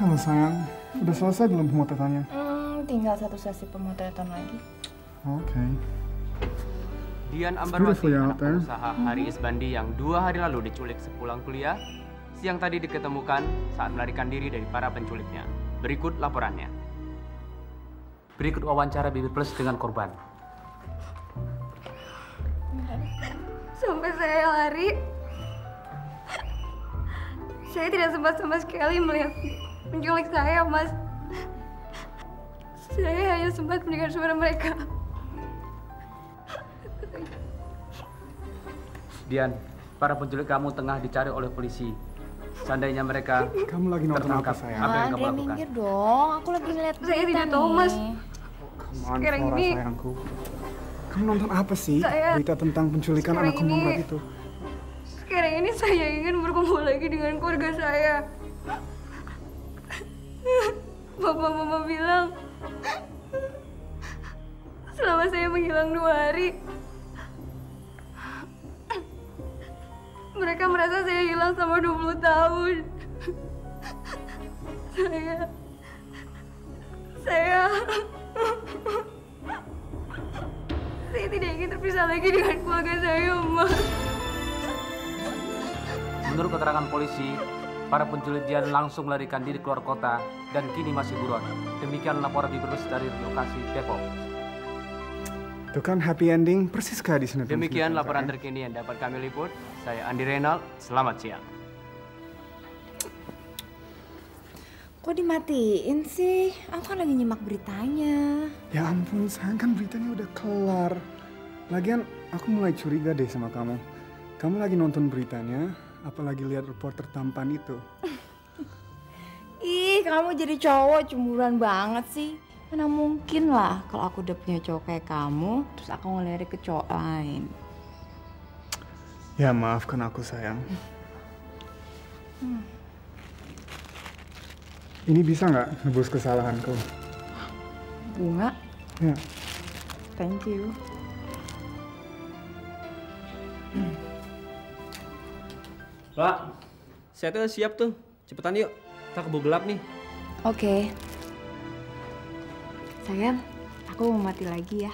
Halo sayang, udah selesai belum pemotretannya? Tinggal satu sesi pemotretan lagi. Oke. Dian Ambarwati, anak pengusaha Haris Bandi yang 2 hari lalu diculik sepulang kuliah, siang tadi diketemukan saat melarikan diri dari para penculiknya. Berikut laporannya. Berikut wawancara Bibir Plus dengan korban. Sampai saya lari, saya tidak sempat sama sekali melihat penculik saya, Mas. Saya hanya sempat mendengar suara mereka. Dian, para penculik kamu tengah dicari oleh polisi. Seandainya mereka... Kamu lagi nonton apa sayang? Apa yang kamu Andre, lakukan? minggir dong. Aku lagi ngeliat berita Saya tidak nih. tahu, Mas. Sekarang ini sayangku. Kamu nonton apa sih? Berita tentang penculikan anak konglomerat itu. Sekarang ini saya ingin berkumpul lagi dengan keluarga saya. Bapak mama bilang selama saya menghilang 2 hari, mereka merasa saya hilang selama 20 tahun. Saya tidak ingin terpisah lagi dengan keluarga saya, Mas. Menurut keterangan polisi, para penculik Dian langsung melarikan diri keluar kota dan kini masih buron. Demikian laporan Bibir Plus dari lokasi Depok. Itu kan happy ending persis kayak di sinetron. Demikian laporan terkini yang dapat kami liput. Saya Andi Renal, selamat siang. Kok dimatiin sih? Aku kan lagi nyimak beritanya. Ya ampun sayang, kan beritanya udah kelar. Lagian aku mulai curiga deh sama kamu. Kamu lagi nonton beritanya, apalagi lihat reporter tampan itu. Ih, kamu jadi cowok cemburuan banget sih. Mana mungkin lah kalau aku udah punya cowok kayak kamu, terus aku ngelirik ke cowok lain. Ya maafkan aku sayang. Ini bisa nggak nebus kesalahanku? Bunga? Ya. Thank you. Pak, saya tuh siap tuh. Cepetan yuk, kita keburu gelap nih. Oke. Sayang, aku mau mati lagi ya.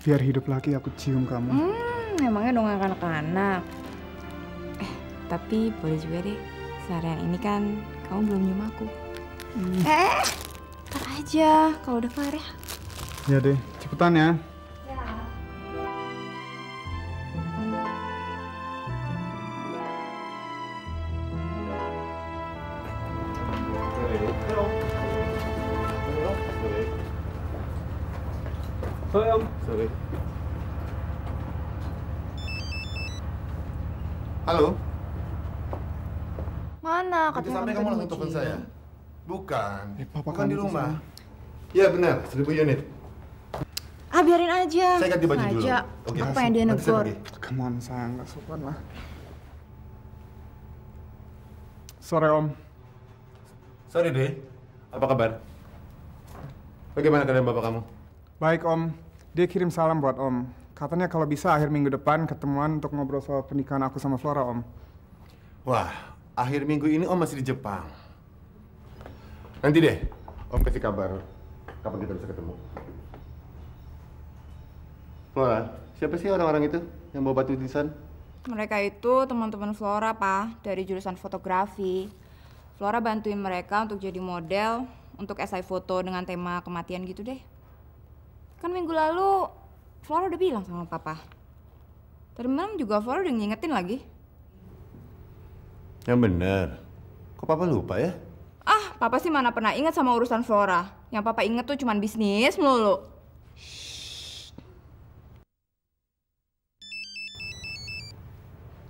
Biar hidup lagi aku cium kamu. Emangnya dong anak-anak. Tapi boleh juga deh. Seharian ini kan kamu belum nyium aku. Ntar aja kalau udah kelar ya. Ya deh, cepetan ya. Sorry Om. Sorry. Halo? Mana? Itu sampai kamu langsung telepon saya? Bukan. Papa Bukan kamu di rumah. kesana. Iya benar, 1000 unit. Biarin aja. Saya ganti baju dulu. Sengaja. Oke. Apa yang dia Nanti saya negor? pergi. Come on sayang, gak sopan lah. Sore Om. Sorry deh. Apa kabar? Bagaimana keadaan bapak kamu? Baik Om, dia kirim salam buat Om. Katanya kalau bisa akhir minggu depan ketemuan untuk ngobrol soal pernikahan aku sama Flora Om. Wah, akhir minggu ini Om masih di Jepang. Nanti deh, Om kasih kabar kapan kita bisa ketemu. Flora, siapa sih orang-orang itu yang bawa batu nisan? Mereka itu teman-teman Flora, Pak, dari jurusan fotografi. Flora bantuin mereka untuk jadi model untuk esai foto dengan tema kematian gitu deh. Kan minggu lalu Flora udah bilang sama Papa. Tadi malam juga Flora udah ngingetin lagi. Yang bener. Kok Papa lupa ya? Papa sih mana pernah inget sama urusan Flora. Yang Papa inget tuh cuman bisnis melulu.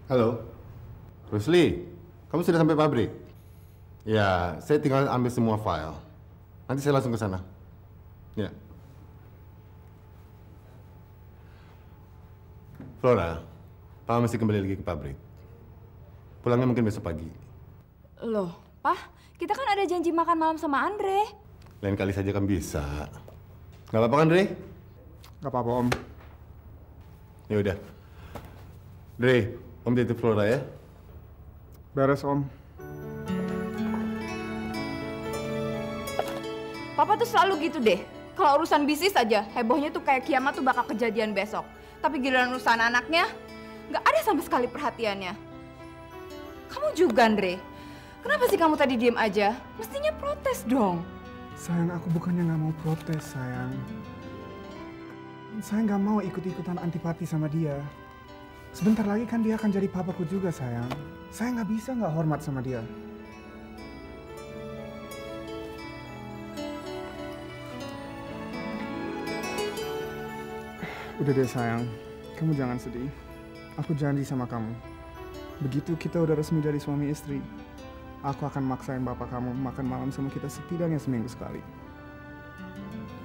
Halo? Rusli, kamu sudah sampai pabrik? Ya, saya tinggal ambil semua file. Nanti saya langsung ke sana. Ya. Flora, Papa mesti kembali lagi ke pabrik. Pulangnya mungkin besok pagi. Loh, Pak, kita kan ada janji makan malam sama Andre. Lain kali saja kan bisa. Gak apa-apa kan, Dre? Gak apa-apa Om. Ya udah. Dre, Om titip Flora ya. Beres Om. Papa tuh selalu gitu deh. Kalau urusan bisnis aja, hebohnya tuh kayak kiamat tuh bakal kejadian besok. Tapi giliran urusan anaknya, nggak ada sama sekali perhatiannya. Kamu juga, Andre. Kenapa sih kamu tadi diem aja? Mestinya protes dong. Sayang, aku bukannya nggak mau protes, sayang. Saya nggak mau ikut-ikutan antipati sama dia. Sebentar lagi kan dia akan jadi papaku juga, sayang. Saya nggak bisa nggak hormat sama dia. Udah deh sayang, kamu jangan sedih. Aku janji sama kamu. Begitu kita udah resmi jadi suami istri, aku akan maksain bapak kamu makan malam sama kita setidaknya seminggu sekali.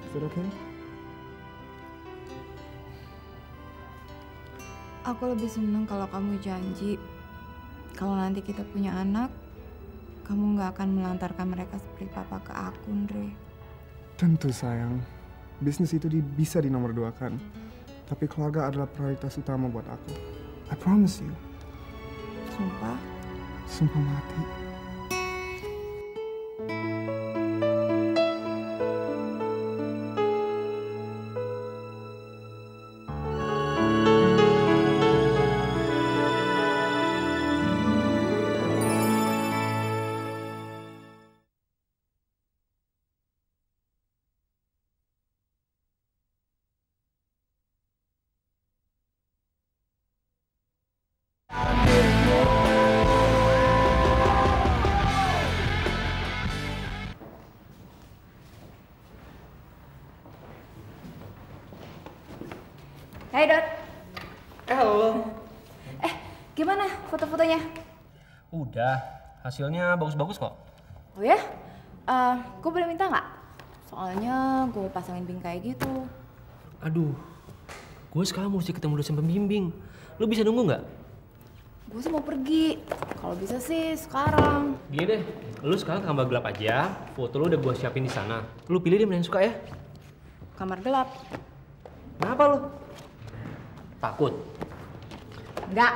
Is that okay? Aku lebih seneng kalau kamu janji, kalau nanti kita punya anak, kamu nggak akan melantarkan mereka seperti papa ke aku, Andre. Tentu sayang, bisnis itu bisa dinomorduakan. Tapi keluarga adalah prioritas utama buat aku. I promise you. Sumpah? Sumpah mati. Hai, Dot. Halo. Gimana foto-fotonya? Udah, hasilnya bagus-bagus kok. Oh ya? Gue boleh minta nggak? Soalnya gue mau pasangin bingkai gitu. Aduh, gue sekarang mesti ketemu dosen pembimbing. Lu bisa nunggu nggak? Gue sih mau pergi. Kalau bisa sih sekarang. Gini deh, lu sekarang ke kamar gelap aja. Foto lu udah gue siapin di sana. Lu pilih deh mana yang suka ya. Kamar gelap. Kenapa lu? Takut? Enggak.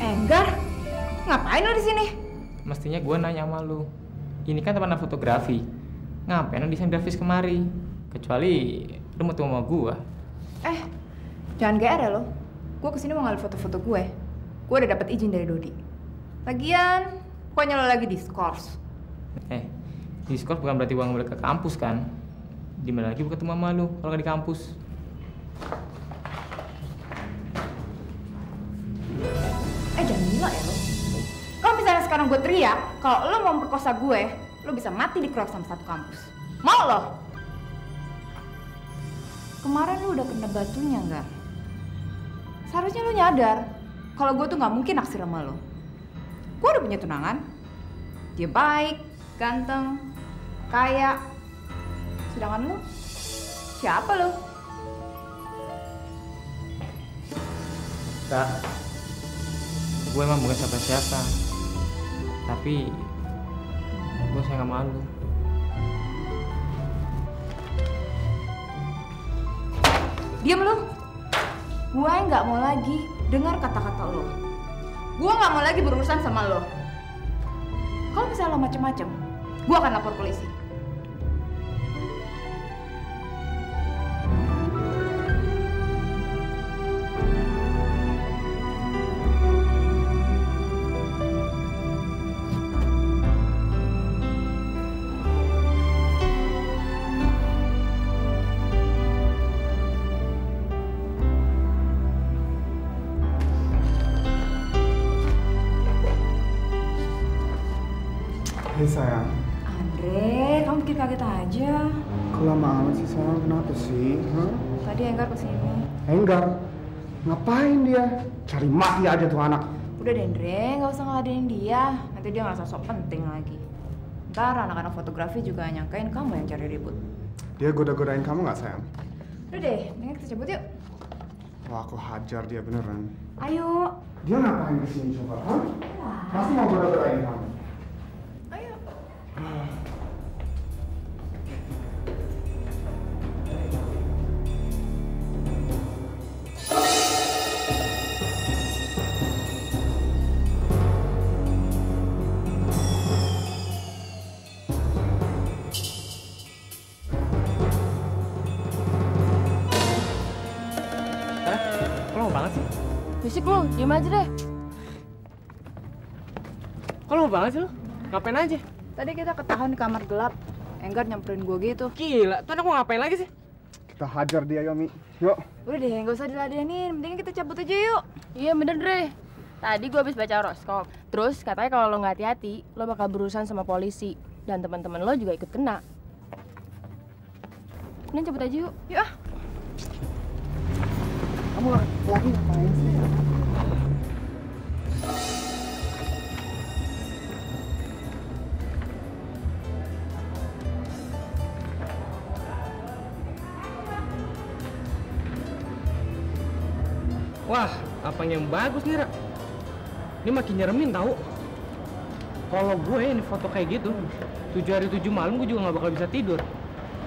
Enggar, ngapain lo di sini? Mestinya gue nanya sama lu. Ini kan teman fotografi. Ngapain lo desain grafis kemari? Kecuali lu mau ketemu sama gue. Jangan GR ya lo. Gue kesini mau ngambil foto-foto gue. Gue udah dapet izin dari Dodi. Lagian, pokoknya lo lagi diskors. Diskors bukan berarti gue nggak boleh ke kampus kan? Di mana lagi gue ketemu sama lu kalau nggak di kampus? Jangan gila ya lo. Kalau misalnya sekarang gue teriak, kalau lo mau memperkosa gue, lo bisa mati dikeroyok sama satu kampus. Mau lo? Kemarin lo udah kena batunya nggak? Seharusnya lo nyadar kalau gue tuh nggak mungkin naksir sama lo. Gue udah punya tunangan. Dia baik, ganteng, kaya. Sedangkan lo, siapa lo? Kak, gue emang bukan siapa-siapa. Tapi gue sayang sama lu. Diam lo. Gue nggak mau lagi dengar kata-kata lo. Gue nggak mau lagi berurusan sama lo. Kalau misalnya lo macem-macem, gue akan lapor polisi. Hei sayang. Andre, kamu bikin kaget aja. Kok lama amat sih sayang? Kenapa sih? Hah? Tadi Enggar kesini. Enggar? Ngapain dia? Cari mati aja tuh anak. Udah deh Andre, nggak usah ngeladenin dia. Nanti dia ngerasa sok penting lagi. Ntar anak-anak fotografi juga nyangkain kamu yang cari ribut. Dia goda-godain kamu nggak sayang? Udah deh, mendingan kita cabut yuk. Wah, aku hajar dia beneran. Ayo. Dia ngapain kesini coba? Hah? Pasti mau goda-godain kamu. Ayo. Lama banget sih. Fisik lu, diem aja deh. Kok lama banget sih lu? Ngapain aja? Tadi kita ketahuan di kamar gelap. Enggar nyamperin gue gitu. Gila, tuh anak mau ngapain lagi sih? Kita hajar dia, Yomi. Yuk. Udah deh, nggak usah diladenin. Mendingan kita cabut aja yuk. Iya bener Dre. Tadi gue habis baca horoskop. Terus katanya kalau lo nggak hati-hati, lo bakal berurusan sama polisi. Dan teman-teman lo juga ikut kena. Mending cabut aja yuk. Yuk ah. Kamu lagi ngapain sih? Wah, apanya yang bagus nih, Ra? Ini makin nyeremin tahu. Kalau gue ini foto kayak gitu, 7 hari 7 malam gue juga nggak bakal bisa tidur.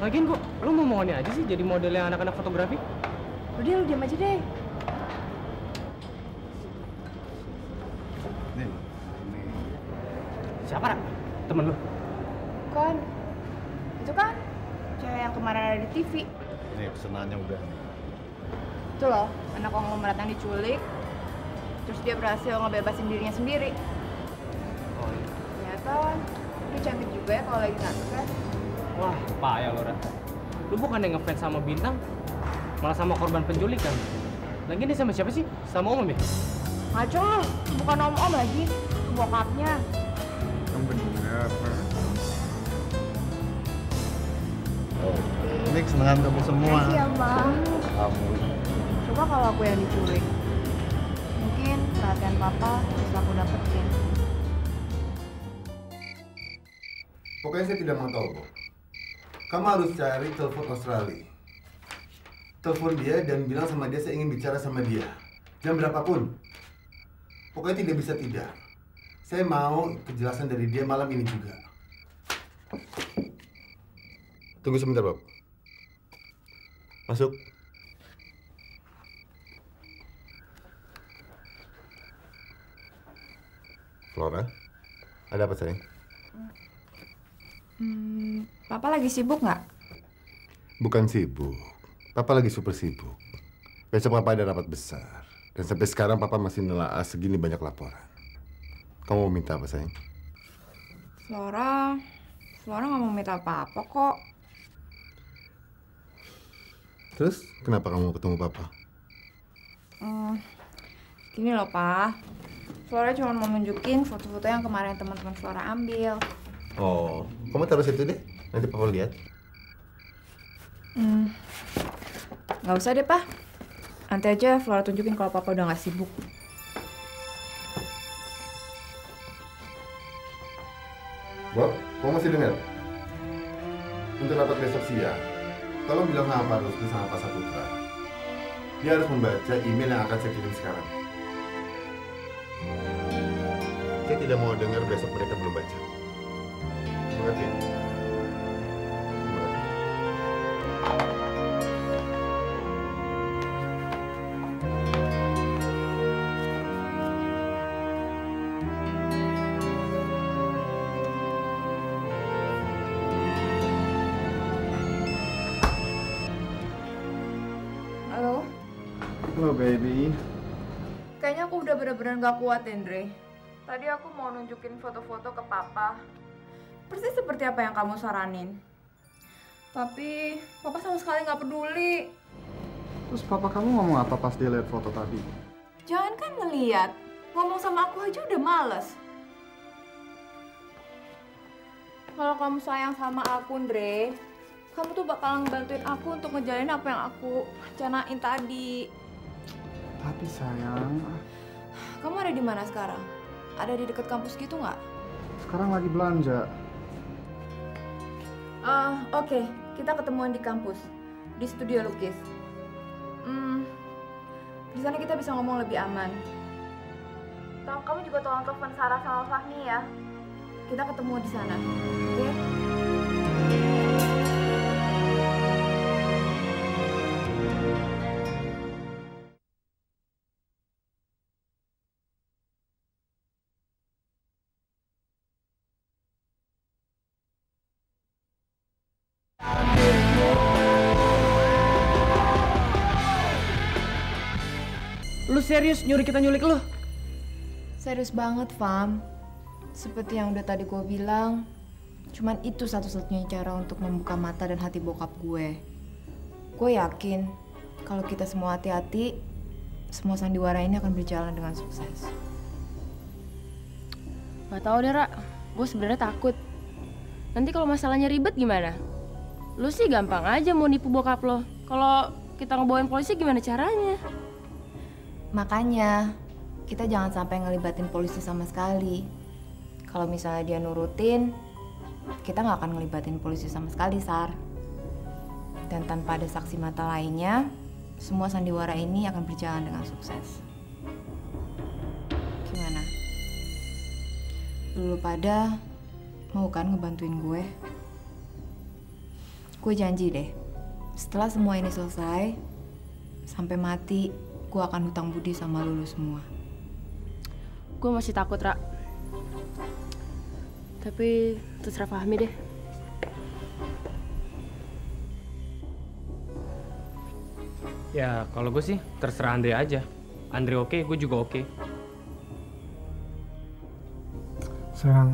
Lagian kok, lu mau maunya aja sih jadi model yang anak-anak fotografi? Udah, lu diam aja deh. Siapa, Ra? Temen lu? Kan, itu kan cewek yang kemarin ada di TV. Nih pesenannya udah. Itu loh, anak konglomerat yang diculik. Terus dia berhasil ngebebasin dirinya sendiri. Oh iya. Ternyata dia cantik juga ya kalau lagi stres. Wah, payah lo, Ra. Lu bukan yang ngefans sama Bintang, malah sama korban penculikan. Lagian dia sama siapa sih? Sama Om ya? Ngaco lu, bukan om-om lagi, bokapnya. Yang bener. Ini kesenangan kamu semua. Makasih ya, Bang. Kamu. Coba kalau aku yang diculik. Mungkin perhatian Papa bisa aku dapetin. Pokoknya saya tidak mau tahu, Bu. Kamu harus cari telepon Australia. Telepon dia dan bilang sama dia saya ingin bicara sama dia. Jam berapapun. Pokoknya tidak bisa tidak. Saya mau kejelasan dari dia malam ini juga. Tunggu sebentar, Bob. Masuk. Flora, ada apa sayang? Papa lagi sibuk nggak? Bukan sibuk. Papa lagi super sibuk. Besok Papa ada rapat besar. Dan sampai sekarang Papa masih nelaah segini banyak laporan. Kamu mau minta apa sayang? Flora nggak mau minta apa-apa kok. Terus kenapa kamu mau ketemu Papa? Gini loh, Pa. Flora cuma mau nunjukin foto-foto yang kemarin teman-teman Flora ambil. Oh, kamu taruh situ deh. Nanti Papa lihat. Nggak usah deh, Pa. Nanti aja Flora tunjukin kalau Papa udah nggak sibuk. Bob, kamu masih dengar? Untuk rapat besok siang, tolong bilang sama Pak Rusli sama Pak Saputra. Dia harus membaca email yang akan saya kirim sekarang. Saya tidak mau dengar besok mereka belum baca. Mengerti? Terima kasih. Halo? Halo, baby. Kayaknya aku udah bener-bener nggak kuat, Andre. Tadi aku mau nunjukin foto-foto ke Papa. Persis seperti apa yang kamu saranin. Tapi Papa sama sekali nggak peduli. Terus papa kamu ngomong apa pas dia lihat foto tadi? Jangan kan ngeliat. Ngomong sama aku aja udah males. Kalau kamu sayang sama aku, Andre, kamu tuh bakal ngebantuin aku untuk ngejalanin apa yang aku rencanain tadi. Tapi sayang, Kamu ada di mana sekarang? Ada di dekat kampus gitu nggak? sekarang lagi belanja. Oke, kita ketemuan di kampus, di studio lukis. Di sana kita bisa ngomong lebih aman. Kamu juga tolong telepon Sarah sama Fahmi ya. Kita ketemu di sana, oke? Lu serius nyuruh kita nyulik lu? Serius banget, Fam. Seperti yang udah tadi gue bilang, cuman itu satu-satunya cara untuk membuka mata dan hati bokap gue. Gue yakin kalau kita semua hati-hati, semua sandiwara ini akan berjalan dengan sukses. Gak tau deh, Ra. Gue sebenarnya takut. Nanti kalau masalahnya ribet gimana? Lu sih gampang aja mau nipu bokap lo. Kalau kita ngebawain polisi gimana caranya? Makanya, kita jangan sampai ngelibatin polisi sama sekali. Kalau misalnya dia nurutin, kita nggak akan ngelibatin polisi sama sekali, Sar. Dan tanpa ada saksi mata lainnya, semua sandiwara ini akan berjalan dengan sukses. Gimana? Lu pada mau kan ngebantuin gue? Gue janji deh, setelah semua ini selesai, sampai mati, gue akan hutang budi sama lu semua. Gue masih takut, Ra. Tapi terserah Fahmi deh. Ya kalau gue sih terserah Andre aja. Andre oke, gue juga oke. Sayang,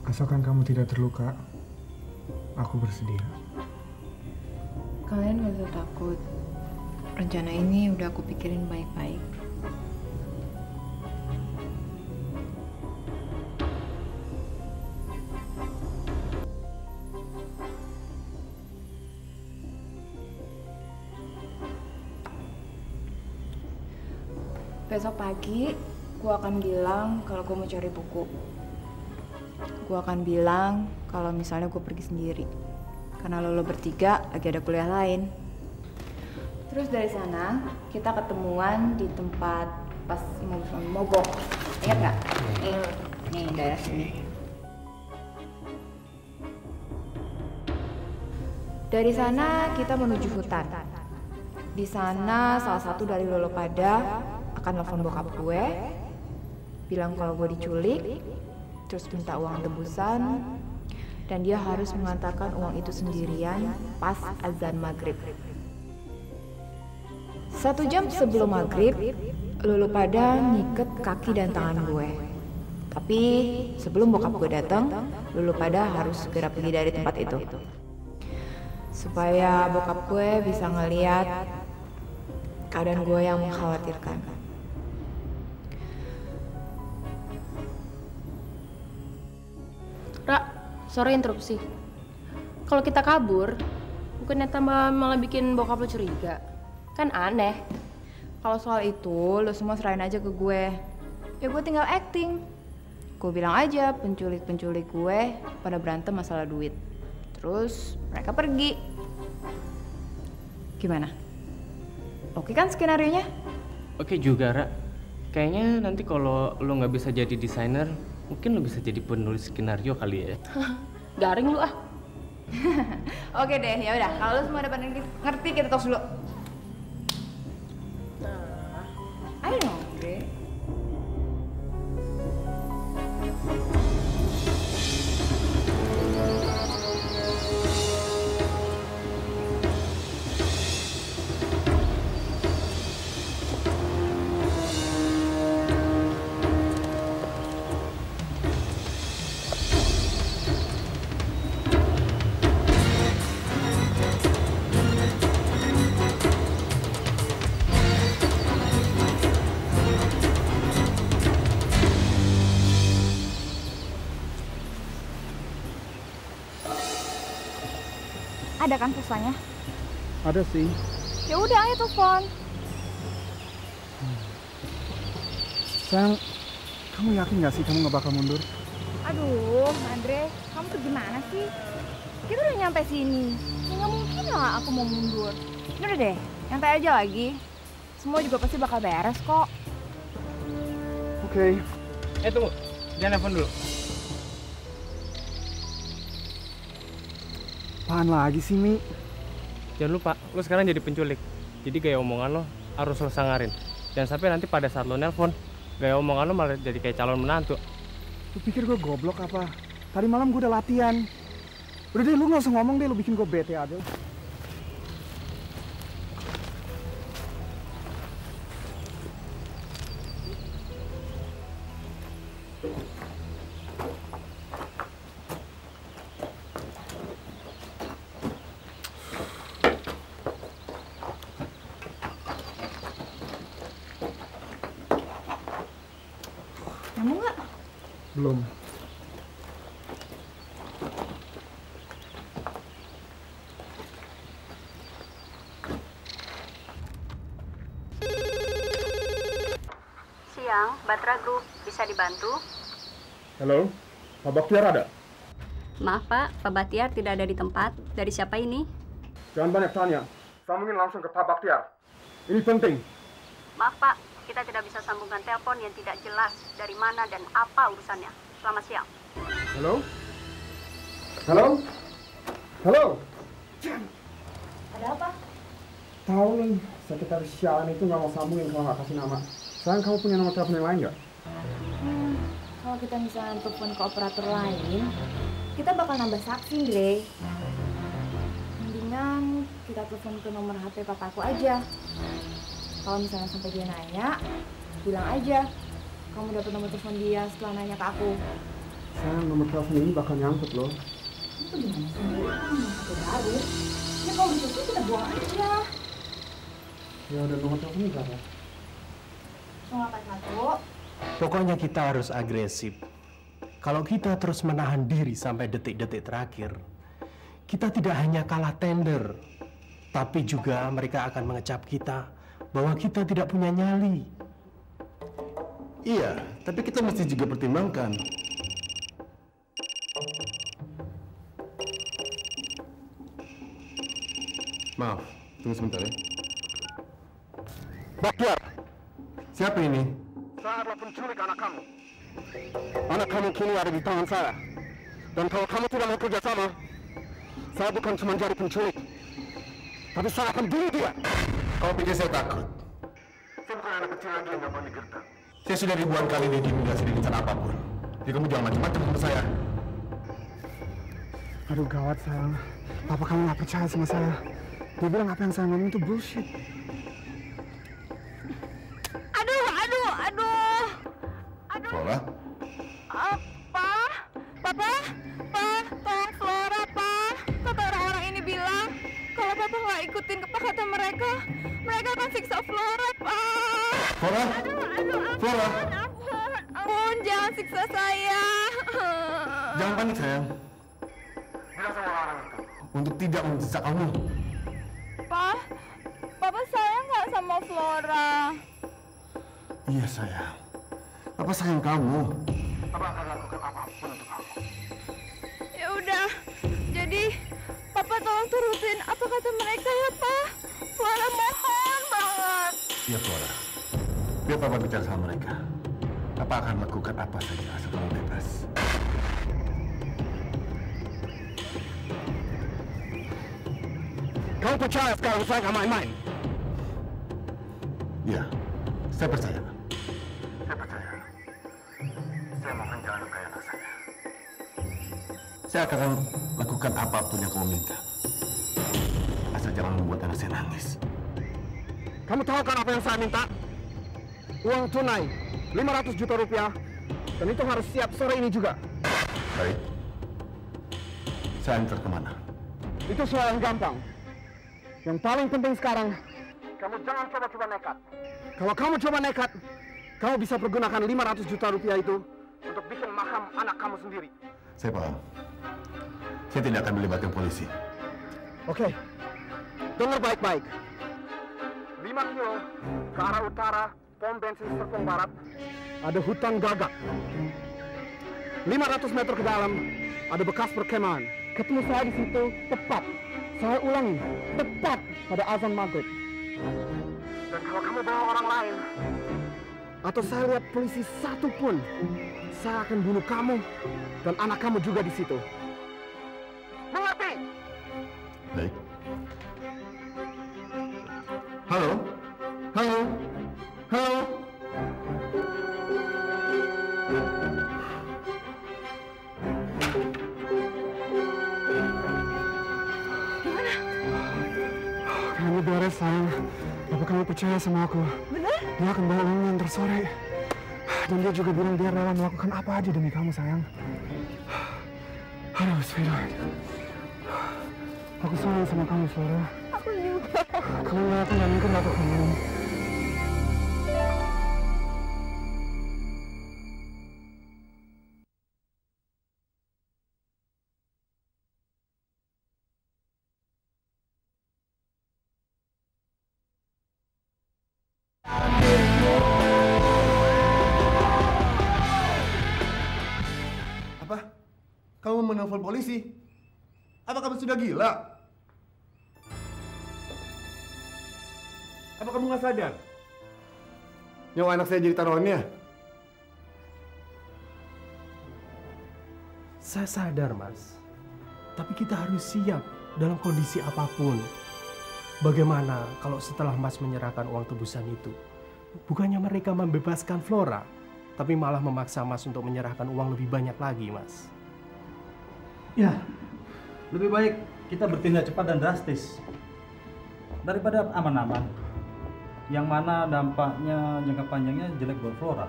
asalkan kamu tidak terluka, aku bersedia. Kalian gak usah takut. Rencana ini udah aku pikirin baik-baik. Besok pagi, gue akan bilang kalau gue mau cari buku. Gue akan bilang kalau misalnya gue pergi sendiri. Karena lo bertiga lagi ada kuliah lain. Terus dari sana, kita ketemuan di tempat pas mogok. Ingat nggak? Nih, daerah sini. Dari sana, kita menuju hutan. Di sana, salah satu dari lo pada akan telepon bokap gue, bilang kalau gue diculik, terus minta uang tebusan, dan dia harus mengantarkan uang itu sendirian pas azan maghrib. 1 jam sebelum maghrib, lo pada ngiket kaki dan tangan gue. Tapi sebelum bokap gue datang, lo pada harus segera pergi dari tempat itu. Supaya bokap gue bisa ngeliat keadaan gue yang mengkhawatirkan. Ra, sorry interupsi. Kalau kita kabur, bukannya tambah malah bikin bokap lo curiga. Kan aneh. Kalau soal itu, lo semua serahin aja ke gue. Ya gue tinggal acting. Gue bilang aja penculik-penculik gue pada berantem masalah duit. Terus mereka pergi. Gimana? Oke kan skenarionya? Oke juga, Ra. Kayaknya nanti kalau lo nggak bisa jadi desainer, mungkin lo bisa jadi penulis skenario kali ya. Garing lu ah. Oke deh, ya udah. Kalau lo semua udah pada ngerti, kita tos dulu. Ayo dong, Andre. Ada kan pulsanya? Ada sih. Ya udah, ayo telepon. Sayang, kamu yakin nggak sih kamu nggak bakal mundur? Aduh, Andre, kamu tuh gimana sih? Kita udah nyampe sini. Ya nggak mungkin lah aku mau mundur. Udah deh, nyantai aja lagi. Semua juga pasti bakal beres kok. Oke. Tunggu. Jangan telepon dulu. Apaan lagi sih, Mi? Jangan lupa, lo sekarang jadi penculik. Jadi gaya omongan lo harus lo sangarin. Jangan sampai nanti pada saat lo nelpon, gaya omongan lo malah jadi kayak calon menantu. Lu pikir gue goblok apa? Tadi malam gue udah latihan. Udah deh, lu nggak usah ngomong deh, lu bikin gue bete aja. Kamu nggak? Belum. Siang, Batra Group, bisa dibantu? Halo, Pak Baktiar ada? Maaf Pak, Pak Batiar tidak ada di tempat. Dari siapa ini? Jangan banyak tanya. Sambungin langsung ke Pak Baktiar. Ini penting. Maaf Pak, kita tidak bisa sambungkan telepon yang tidak jelas dari mana dan apa urusannya. Selamat siang. Halo? Halo? Halo? Ada apa? Tahu nih, sekretaris sialan itu nggak mau sambungin kalau nggak kasih nama. Sayang, kamu punya nomor telepon yang lain nggak? Kalau kita misalnya telepon ke operator lain, kita bakal nambah saksi, Dre. Mendingan kita telepon ke nomor HP papaku aja. Kalau misalnya sampai dia nanya, bilang aja kamu dapat nomor telepon dia setelah nanya ke aku. Sayang, nomor telepon ini bakal nyangkut loh. Itu gimana sih? Nomor HP baru. Ya kalau gitu kita buang aja. Ya udah, nomor teleponnya berapa? 081. Pokoknya kita harus agresif. Kalau kita terus menahan diri sampai detik-detik terakhir, kita tidak hanya kalah tender, tapi juga mereka akan mengecap kita bahwa kita tidak punya nyali. Iya, tapi kita mesti juga pertimbangkan. Maaf, tunggu sebentar ya. Baktiar, Siapa ini? saya adalah penculik anak kamu. Anak kamu kini ada di tangan saya. Dan kalau kamu tidak mau kerja sama, saya bukan cuma jadi penculik, tapi saya akan bunuh dia. Kau pikir saya takut? Saya bukan anak kecil lagi yang gampang digertak. Saya sudah ribuan kali diintimidasi di rencana apapun. Jadi kamu jangan macam-macam sama saya. Aduh gawat sayang, papa kamu nggak percaya sama saya. Dia bilang apa yang saya ngomong itu bullshit. Flora? Papa, tolong Flora, Pak. Kata orang-orang ini bilang kalau Papa nggak ikutin kata mereka akan siksa Flora, Pak. Flora? Flora? Ampun, jangan siksa saya. Jangan panik sayang. Bilang sama orang itu untuk tidak menyiksa kamu. Pak, Papa sayang nggak sama Flora? Iya sayang. Papa sayang kamu. Papa akan lakukan apapun untuk kamu. Ya udah, jadi Papa tolong turutin apa kata mereka ya, Pak. Flora mohon banget. Iya Flora. Biar Papa bicara sama mereka. Papa akan lakukan apa saja asal kamu bebas. Kamu percaya sekarang saya nggak main-main? Iya, saya percaya. Saya percaya. Saya mohon jangan lukai anak saya. Saya akan lakukan apapun yang kamu minta. Asal jangan membuat anak saya nangis. Kamu tahu kan apa yang saya minta? Uang tunai 500 juta rupiah. Dan itu harus siap sore ini juga. Baik. Saya antar kemana? Itu soal yang gampang. Yang paling penting sekarang, kamu jangan coba-coba nekat. Kalau kamu coba nekat, kamu bisa pergunakan 500 juta rupiah itu untuk bikin makam anak kamu sendiri. Saya paham. Saya tidak akan melibatkan polisi. Oke, dengar baik-baik. 5 kilo ke arah utara, pom bensin Serpong Barat, ada hutan gagak. 500 meter ke dalam, ada bekas perkemahan. Ketemu saya di situ tepat. Saya ulangi, tepat pada azan maghrib. Dan kalau kamu bawa orang lain, atau saya lihat polisi satu pun, saya akan bunuh kamu dan anak kamu juga di situ. Mengerti? Baik. Halo? Halo? Halo? Kamu beres, sayang. Apa kamu percaya sama aku? Bener? Dia akan bawa uangnya ntar sore. Dan dia juga bilang dia rela melakukan apa aja demi kamu, sayang. Aduh, sweetheart. Aku sayang sama kamu, Flora. Aku juga. Kalau nggak, aku nggak mungkin dapat kamu. Apa? Kamu menelpon polisi? Apa kamu sudah gila? Apa kamu nggak sadar? Nyawa anak saya jadi taruhannya. Saya sadar, Mas. Tapi kita harus siap dalam kondisi apapun. Bagaimana kalau setelah Mas menyerahkan uang tebusan itu, bukannya mereka membebaskan Flora, tapi malah memaksa Mas untuk menyerahkan uang lebih banyak lagi, Mas? Ya, lebih baik kita bertindak cepat dan drastis daripada aman-aman, yang mana dampaknya jangka panjangnya jelek buat Flora.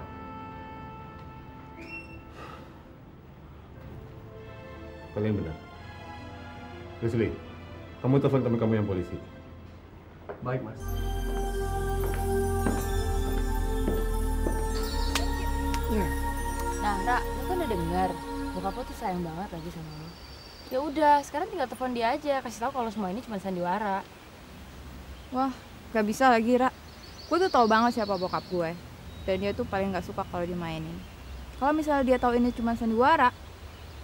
Kalian benar. Leslie, kamu telepon teman kamu yang polisi. Baik, Mas. Nah, Ra, lu kan udah dengar bokap lo tuh sayang banget lagi sama lo. Ya udah, sekarang tinggal telepon dia aja, kasih tahu kalau semua ini cuma sandiwara. Wah, gak bisa lagi, Ra. Gue tuh tahu banget siapa bokap gue. Dan dia tuh paling gak suka kalau dimainin. Kalau misalnya dia tahu ini cuma sandiwara,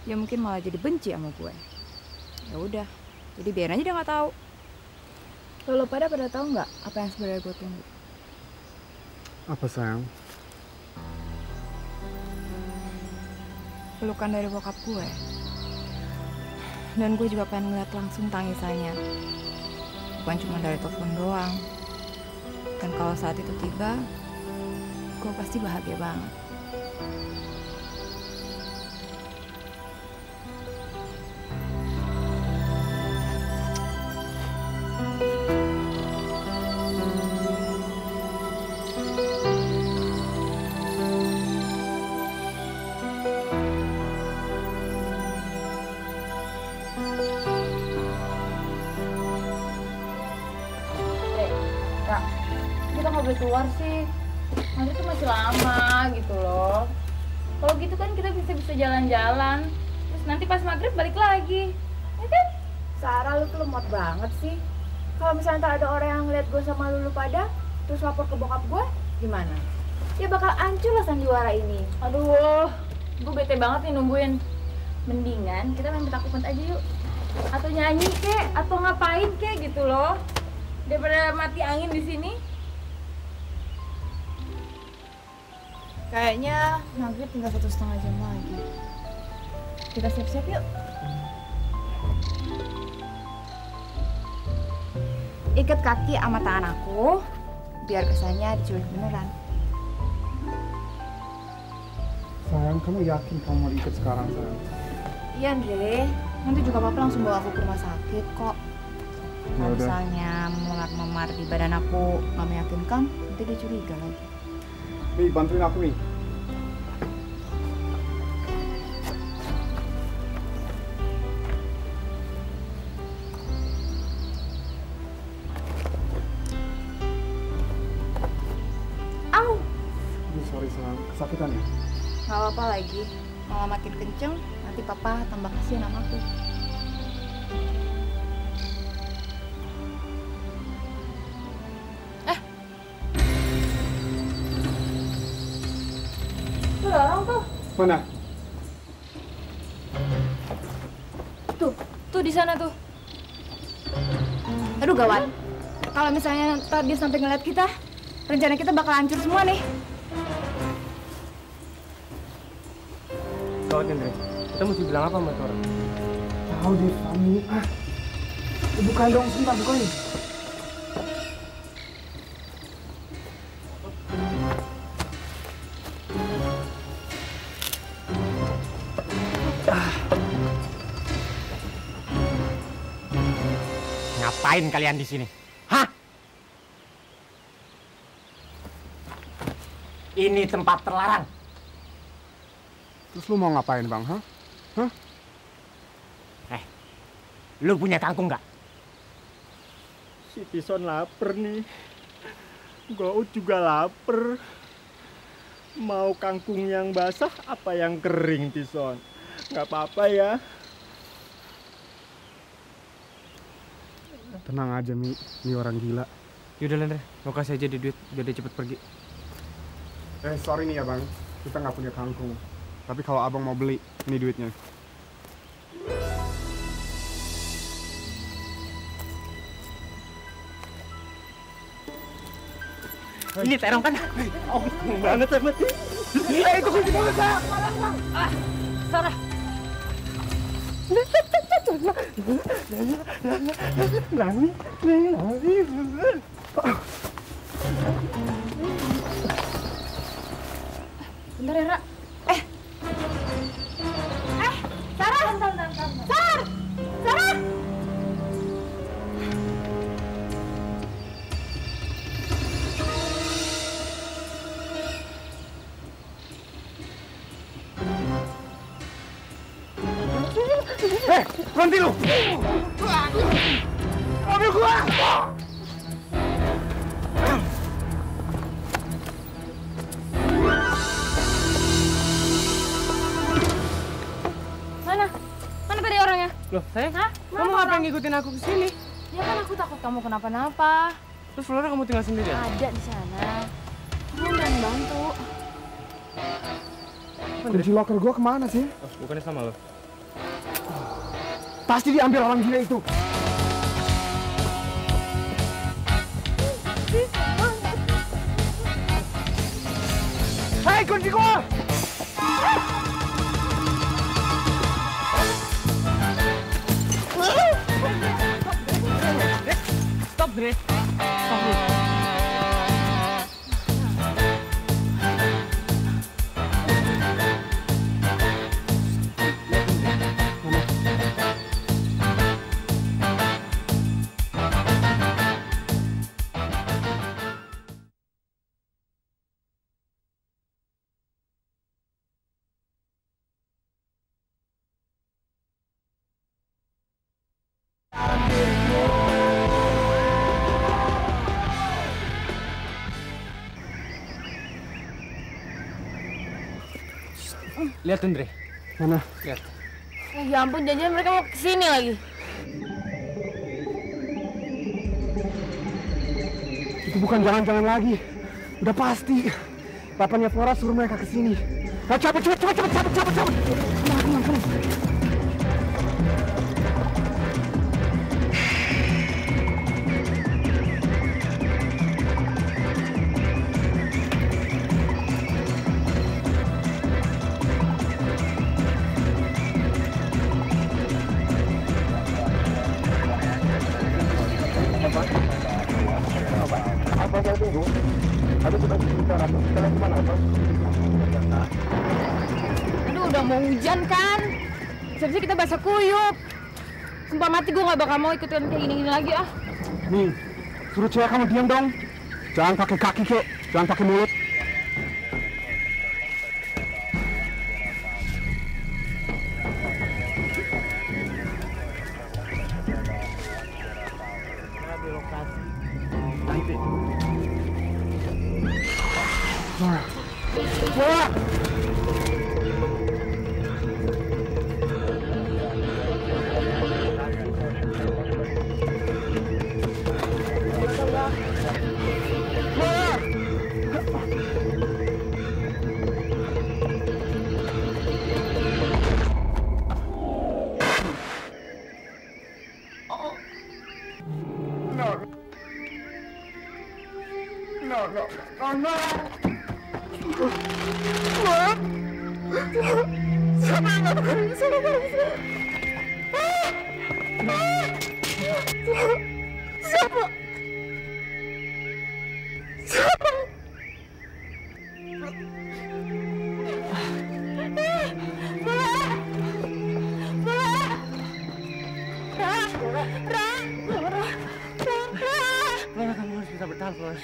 dia mungkin malah jadi benci sama gue. Ya udah, jadi biar aja dia nggak tahu. Lo pada tahu nggak apa yang sebenarnya gue tunggu? Apa, sayang? Pelukan dari bokap gue. Dan gue juga pengen ngeliat langsung tangisannya. Bukan cuma dari telepon doang. Dan kalau saat itu tiba, gue pasti bahagia banget. Kita nggak boleh keluar sih, nanti tuh masih lama gitu loh. Kalau gitu kan kita bisa jalan-jalan, terus nanti pas maghrib balik lagi, ya kan? Sarah, lu tuh lemot banget sih. Kalau misalnya ntar ada orang yang ngeliat gue sama lu pada, terus lapor ke bokap gue, gimana? Ya bakal hancur lah sandiwara ini. Aduh, gue bete banget nih nungguin. Mendingan kita main petak umpet aja yuk, atau nyanyi kek, atau ngapain kek gitu loh, daripada mati angin di sini. Kayaknya maghrib tinggal 1,5 jam lagi. Kita siap-siap yuk. Ikat kaki sama tangan aku, biar kesannya diculik beneran. Sayang, kamu yakin kamu mau ikut sekarang, sayang? Iya, Andre. Nanti juga papa langsung bawa aku ke rumah sakit kok. Kalau misalnya memar-memar di badan aku nggak meyakinkan, nanti dia curiga lagi. Nih, bantuin aku nih. Au! Sorry, sayang. Kesakitan ya? Gak apa-apa lagi. Malah makin kenceng, nanti papa tambah kasihan sama aku. Tuh ada orang tuh. Mana? Tuh di sana tuh. Aduh gawat. Kalau misalnya ntar dia sampai ngeliat kita, rencana kita bakal hancur semua nih. Gawat Andre, kita mesti bilang apa sama tuh orang? Tahu deh Fami. Bukain dong, sebentar bukain. Ngapain kalian di sini? Hah? Ini tempat terlarang. Terus lu mau ngapain bang? Hah? Lu punya kangkung nggak? Si Tison lapar nih. Gout juga lapar. Mau kangkung yang basah apa yang kering, Tison? Nggak apa-apa ya. Tenang aja Mi, ini orang gila. Yaudah Lendre, mau kasih aja di duit biar dia cepet pergi. Sorry nih ya bang, kita nggak punya kangkung. Tapi kalau abang mau beli, ini duitnya. Ini terong kan? Oh, banget sama dia. Itu kunci banget, Kak. Sarah. Bentar ya, Ra. Sarah! Sarah! Sarah! Berhenti lu! Mobil gua! Mana tadi orangnya? Loh, sayang? Hah? Kamu ngapain ngikutin aku ke sini? Ya kan aku takut kamu kenapa-napa. Terus Flora kamu tinggal sendirian? Ada di sana. Kamu jangan bantu. Kunci locker gua kemana sih? Oh, bukannya sama lo? Pasti diambil orang gila itu. Hei, kunci gua! Stop, Dre. Stop, Dre. Lihat, Andre. Mana? Lihat. Ya ampun, jangan mereka mau kesini lagi. Itu bukan jangan-jangan lagi. Udah pasti. Papanya Flora suruh mereka kesini. Nah, cepet. Aduh, udah mau hujan kan? Siap-siap kita basah kuyup. Sumpah mati gue gak bakal mau ikutin kayak gini-gini lagi ah. Nih, suruh cewek kamu diam dong. Jangan pakai kaki kek, jangan pakai mulut. Flora! Mama. Siapa yang lakukan ini sama kamu? Siapa? Siapa? Flora, kamu harus bisa bertahan, Flora.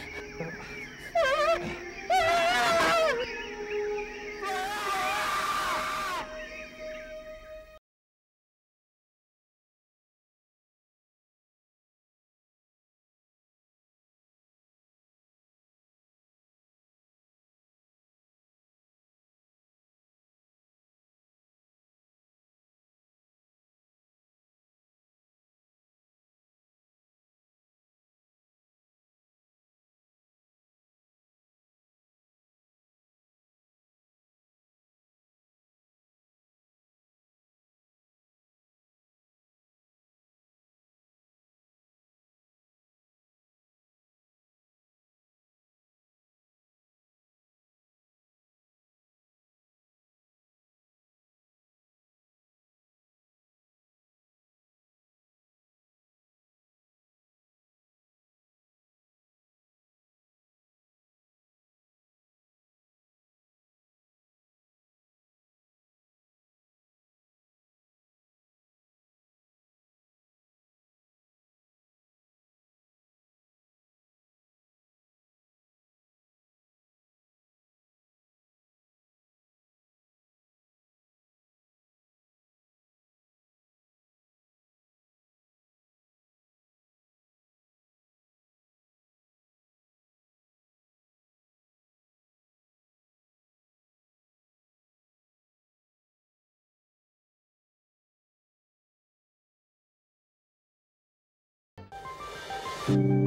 Thank you.